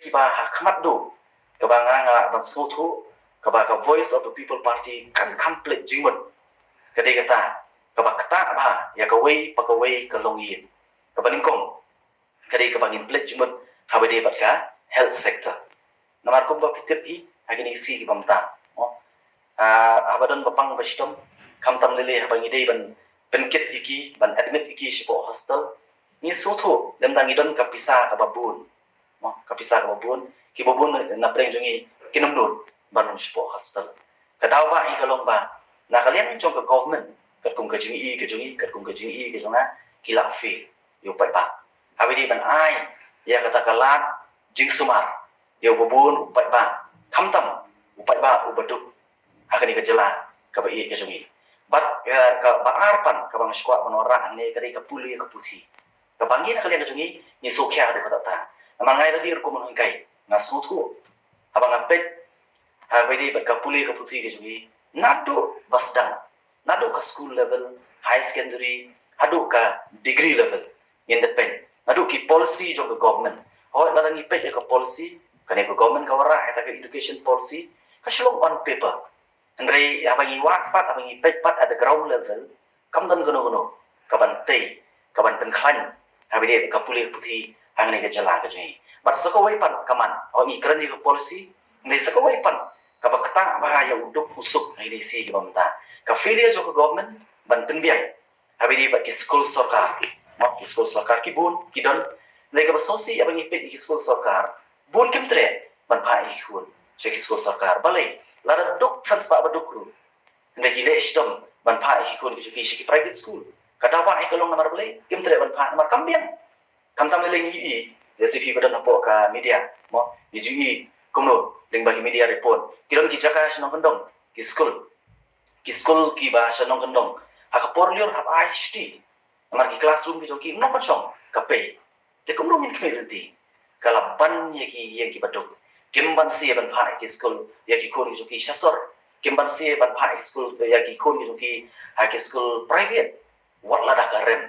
kiba khamat do kaba nga ban sotu kaba ka voice of the people party kan complete jimut kade kata kaba kata ba ya kawai pakawai kalongi kaba ningkong kade kaba ngin plate jimut habade batka health sector namar ko ba pitip hi agini si bamta abadan bapang bastom kamtam lele habangi dei ban penkit iki ban admit iki sipo hostel ni sotu lemdang idon kapisa kababun kapisa kababun ki babun na preng jongi kinamnut ban sipo hostel kadaw ba i kalong ba na kalian jong ka government kat kum ka jingi kat kum ka jingi ke jonga kila fi yo pai ba habidi ban ai ya kata kalat jing sumar yo babun upai ba kamtam upai ba ubaduk akani ka jela ka bai ke jongi bat ka baarpan ka bang skwa menora ne ka ka puli ka puthi ka bangi na kalian jongi ni sokya de kata ta mangai tadi ko mon kai na sutu abang apet ha bai de ka puli ka puthi ke jongi nado basdang nado ka school level high secondary hado ka degree level in the pen nado ki policy jong ka government ho la ngi pet ka policy kane ka government ka wara eta ka education policy ka shlong on paper Andrei abangi wakpat abangi pekpat at the ground level kamdan gono kaban tei kaban penklan habide ka pulih puthi hangne ka jala ka jai but sakawai pan kaman o i krani ka policy nei sakawai pan ka bakta bahaya uduk usuk nei si ki bamta ka failure jo ka government ban penbiang habide ba ki school sarkar mo ki school sarkar ki bun ki don nei ka basosi abangi pet ki school sarkar bun kimtre ban pa i hun ki school sarkar balai lara duk sans pa badukru ndai gile istom ban pha hi kun ki shi private school kada ba ai kalong namar bele kim tre ban pha namar kambiang kam tam le ngi i recipe badan apo ka media mo ni ji kumno ling bagi media report kilon ki jaka shnong kendong ki school ki ba shnong kendong ha ka porlior ha ai sti namar ki classroom ki joki no pa chong ka pe te kumno min kmelenti kala ban ye ki baduk kimban si ban pha ki school ya ki khon ki sasor kimban si ban pha ki school ya ki khon ki ha ki school private wat la da karem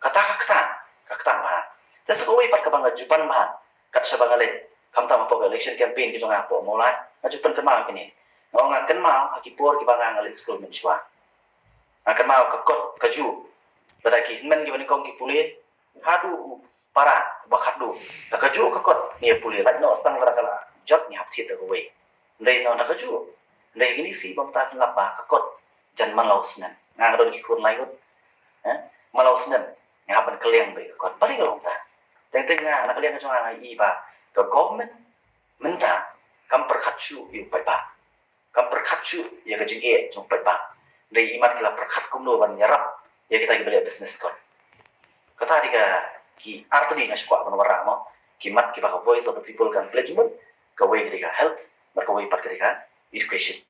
kata ba jasa ko pat ka banga jupan ba kat sa bangale kamta ma po election campaign ki jonga po mulai na jupan kan ma kini no nga kan ma ha ki por ki banga ngal school min chwa akan ma ka kot ka ju pada ki men ki ban kong ki puli hadu para bakat du ka ju ka kot ni puli la no stang la kala jot ni hap thit da we ndai no na ka ju ndai gini si bam ta lap ba ka kot jan man laus nan nga don ki khun lai hut malaus nan nga ban keleng be ka kot bali long ta teng nga na keleng ka chong ai ba ka government menta kam perkhat chu yu pai ba kam perkhat chu ya ka jing e chong pai ba ndai imat kila perkhat kum no ban yarap ya kita ki beli business kot kata diga ki artli nga skwa ban wara mo ki mat ki ba voice of the people kan pledgement kawai ketika health berkawai pat ketika education